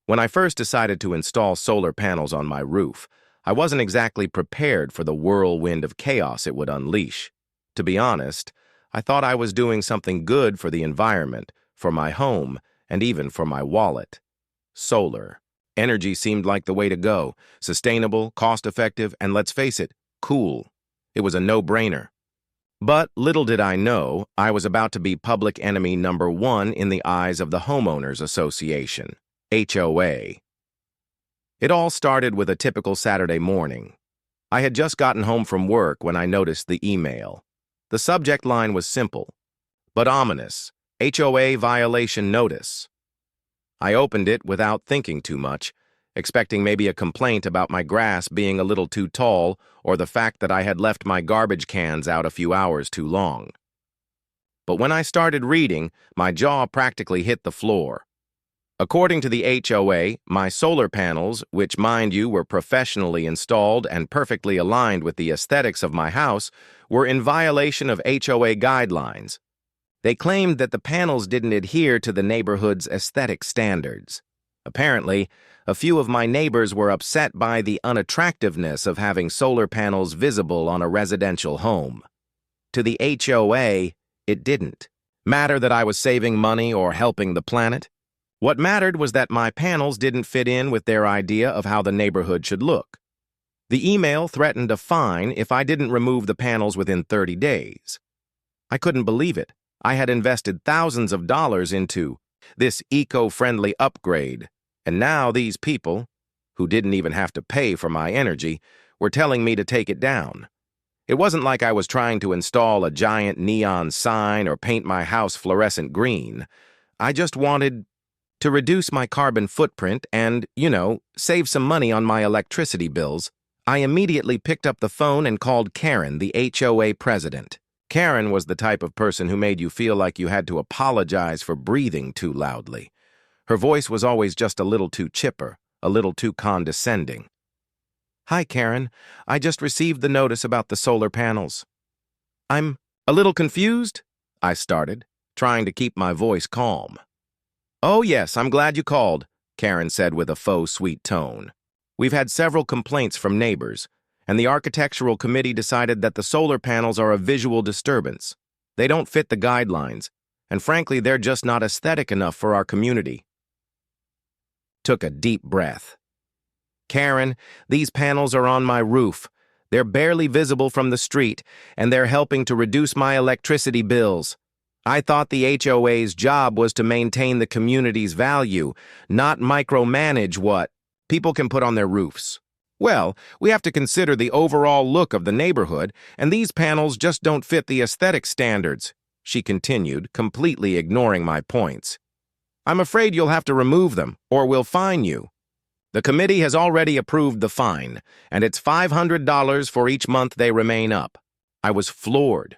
When I first decided to install solar panels on my roof, I wasn't exactly prepared for the whirlwind of chaos it would unleash. To be honest, I thought I was doing something good for the environment, for my home, and even for my wallet. Solar. Energy seemed like the way to go. Sustainable, cost-effective, and let's face it, cool. It was a no-brainer. But little did I know, I was about to be public enemy number one in the eyes of the Homeowners Association, HOA. It all started with a typical Saturday morning. I had just gotten home from work when I noticed the email. The subject line was simple, but ominous: HOA violation notice. I opened it without thinking too much, expecting maybe a complaint about my grass being a little too tall or the fact that I had left my garbage cans out a few hours too long. But when I started reading, my jaw practically hit the floor. According to the HOA, my solar panels, which mind you were professionally installed and perfectly aligned with the aesthetics of my house, were in violation of HOA guidelines. They claimed that the panels didn't adhere to the neighborhood's aesthetic standards. Apparently, a few of my neighbors were upset by the unattractiveness of having solar panels visible on a residential home. To the HOA, it didn't matter that I was saving money or helping the planet. What mattered was that my panels didn't fit in with their idea of how the neighborhood should look. The email threatened a fine if I didn't remove the panels within 30 days. I couldn't believe it. I had invested thousands of dollars into this eco-friendly upgrade, and now these people, who didn't even have to pay for my energy, were telling me to take it down. It wasn't like I was trying to install a giant neon sign or paint my house fluorescent green. I just wanted to reduce my carbon footprint and, save some money on my electricity bills. I immediately picked up the phone and called Karen, the HOA president. Karen was the type of person who made you feel like you had to apologize for breathing too loudly. Her voice was always just a little too chipper, a little too condescending. "Hi, Karen. I just received the notice about the solar panels." "I'm a little confused," I started, trying to keep my voice calm. "Oh, yes, I'm glad you called," Karen said with a faux sweet tone. "We've had several complaints from neighbors, and the architectural committee decided that the solar panels are a visual disturbance. They don't fit the guidelines, and frankly, they're just not aesthetic enough for our community." Took a deep breath. "Karen, these panels are on my roof. They're barely visible from the street, and they're helping to reduce my electricity bills. I thought the HOA's job was to maintain the community's value, not micromanage what people can put on their roofs. Well, we have to consider the overall look of the neighborhood, and these panels just don't fit the aesthetic standards," she continued, completely ignoring my points. "I'm afraid you'll have to remove them, or we'll fine you. The committee has already approved the fine, and it's $500 for each month they remain up." I was floored.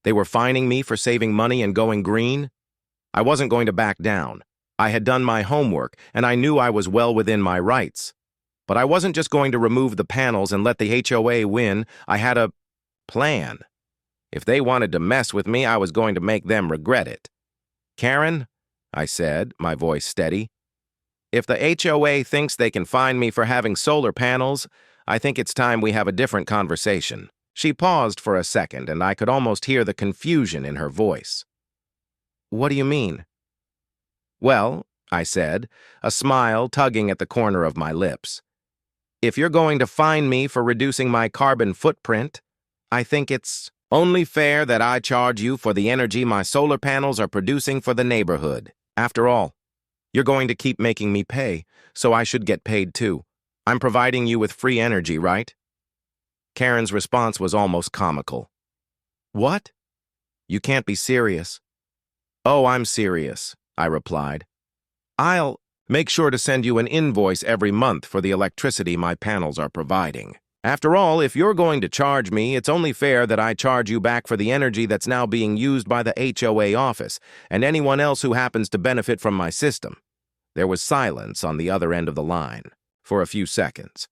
They were fining me for saving money and going green? I wasn't going to back down. I had done my homework, and I knew I was well within my rights. But I wasn't just going to remove the panels and let the HOA win. I had a plan. If they wanted to mess with me, I was going to make them regret it. "Karen," I said, my voice steady, "if the HOA thinks they can fine me for having solar panels, I think it's time we have a different conversation." She paused for a second, and I could almost hear the confusion in her voice. "What do you mean?" "Well," I said, a smile tugging at the corner of my lips, "if you're going to fine me for reducing my carbon footprint, I think it's only fair that I charge you for the energy my solar panels are producing for the neighborhood. After all, you're going to keep making me pay, so I should get paid too. I'm providing you with free energy, right?" Karen's response was almost comical. "What? You can't be serious." "Oh, I'm serious," I replied. "I'll make sure to send you an invoice every month for the electricity my panels are providing. After all, if you're going to charge me, it's only fair that I charge you back for the energy that's now being used by the HOA office and anyone else who happens to benefit from my system." There was silence on the other end of the line for a few seconds.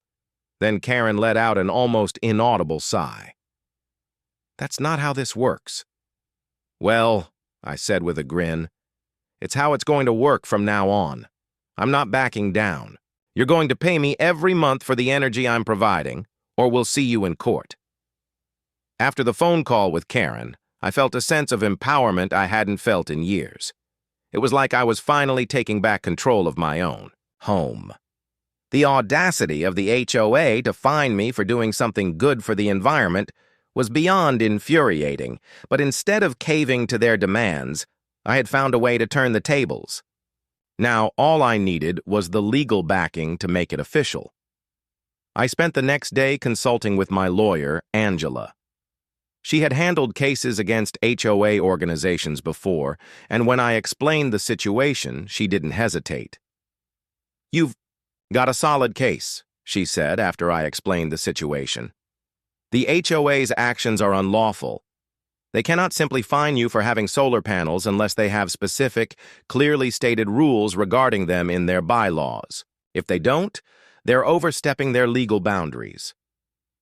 Then Karen let out an almost inaudible sigh. "That's not how this works." "Well," I said with a grin, "it's how it's going to work from now on. I'm not backing down. You're going to pay me every month for the energy I'm providing, or we'll see you in court." After the phone call with Karen, I felt a sense of empowerment I hadn't felt in years. It was like I was finally taking back control of my own home. The audacity of the HOA to fine me for doing something good for the environment was beyond infuriating, but instead of caving to their demands, I had found a way to turn the tables. Now, all I needed was the legal backing to make it official. I spent the next day consulting with my lawyer, Angela. She had handled cases against HOA organizations before, and when I explained the situation, she didn't hesitate. "You've got a solid case," she said after I explained the situation. "The HOA's actions are unlawful. They cannot simply fine you for having solar panels unless they have specific, clearly stated rules regarding them in their bylaws. If they don't, they're overstepping their legal boundaries."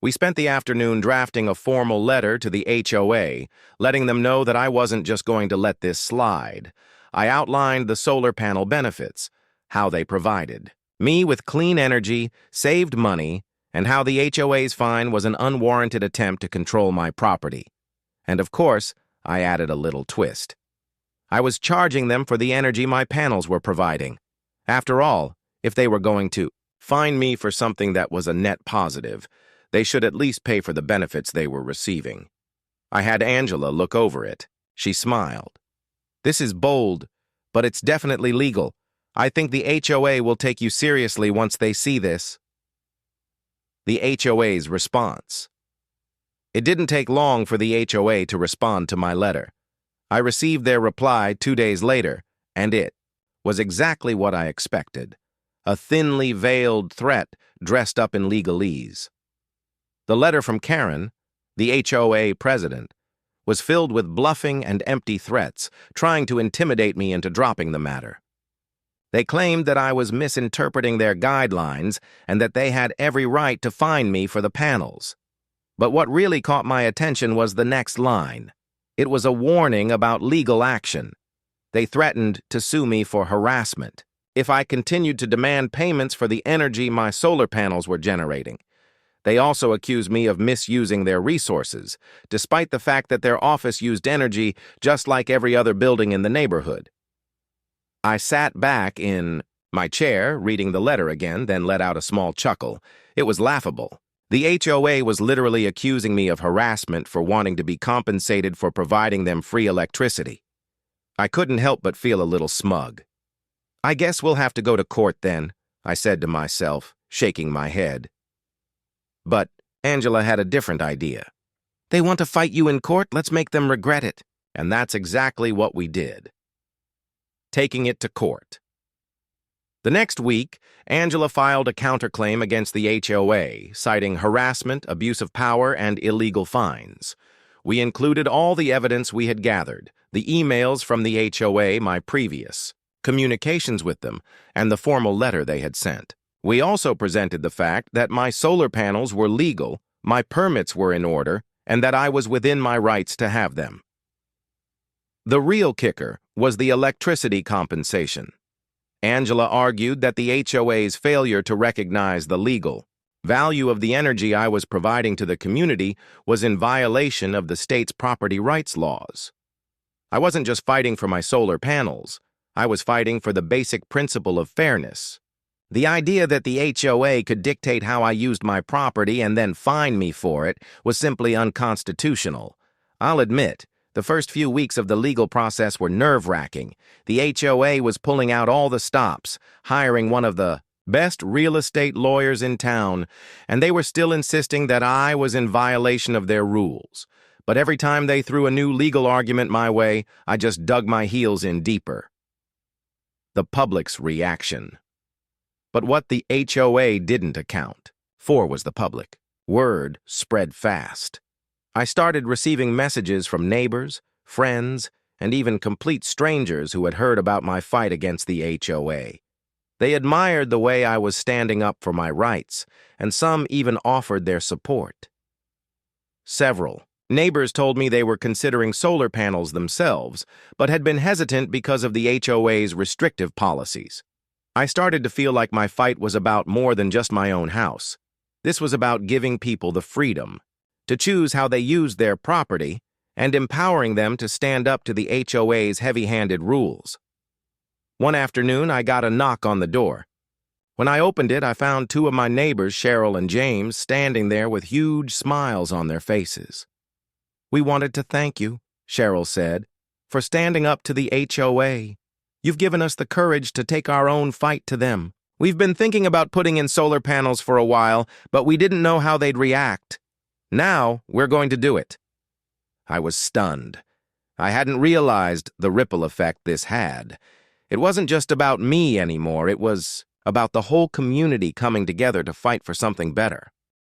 We spent the afternoon drafting a formal letter to the HOA, letting them know that I wasn't just going to let this slide. I outlined the solar panel benefits, how they provided me with clean energy, saved money, and how the HOA's fine was an unwarranted attempt to control my property. And of course, I added a little twist. I was charging them for the energy my panels were providing. After all, if they were going to fine me for something that was a net positive, they should at least pay for the benefits they were receiving. I had Angela look over it. She smiled. "This is bold, but it's definitely legal. I think the HOA will take you seriously once they see this." The HOA's response. It didn't take long for the HOA to respond to my letter. I received their reply 2 days later, and it was exactly what I expected. A thinly veiled threat dressed up in legalese. The letter from Karen, the HOA president, was filled with bluffing and empty threats, trying to intimidate me into dropping the matter. They claimed that I was misinterpreting their guidelines and that they had every right to fine me for the panels. But what really caught my attention was the next line. It was a warning about legal action. They threatened to sue me for harassment if I continued to demand payments for the energy my solar panels were generating. They also accused me of misusing their resources, despite the fact that their office used energy just like every other building in the neighborhood. I sat back in my chair, reading the letter again, then let out a small chuckle. It was laughable. The HOA was literally accusing me of harassment for wanting to be compensated for providing them free electricity. I couldn't help but feel a little smug. "I guess we'll have to go to court then," I said to myself, shaking my head. But Angela had a different idea. "They want to fight you in court? Let's make them regret it." And that's exactly what we did. Taking it to court. The next week, Angela filed a counterclaim against the HOA, citing harassment, abuse of power, and illegal fines. We included all the evidence we had gathered, the emails from the HOA, my previous communications with them, and the formal letter they had sent. We also presented the fact that my solar panels were legal, my permits were in order, and that I was within my rights to have them. The real kicker was the electricity compensation. Angela argued that the HOA's failure to recognize the legal value of the energy I was providing to the community was in violation of the state's property rights laws. I wasn't just fighting for my solar panels, I was fighting for the basic principle of fairness. The idea that the HOA could dictate how I used my property and then fine me for it was simply unconstitutional. I'll admit, the first few weeks of the legal process were nerve-wracking. The HOA was pulling out all the stops, hiring one of the best real estate lawyers in town, and they were still insisting that I was in violation of their rules. But every time they threw a new legal argument my way, I just dug my heels in deeper. The public's reaction. But what the HOA didn't account for was the public. Word spread fast. I started receiving messages from neighbors, friends, and even complete strangers who had heard about my fight against the HOA. They admired the way I was standing up for my rights, and some even offered their support. Several neighbors told me they were considering solar panels themselves, but had been hesitant because of the HOA's restrictive policies. I started to feel like my fight was about more than just my own house. This was about giving people the freedom to choose how they used their property and empowering them to stand up to the HOA's heavy-handed rules. One afternoon, I got a knock on the door. When I opened it, I found two of my neighbors, Cheryl and James, standing there with huge smiles on their faces. "We wanted to thank you," Cheryl said, "for standing up to the HOA. You've given us the courage to take our own fight to them. We've been thinking about putting in solar panels for a while, but we didn't know how they'd react. Now, we're going to do it." I was stunned. I hadn't realized the ripple effect this had. It wasn't just about me anymore, it was about the whole community coming together to fight for something better.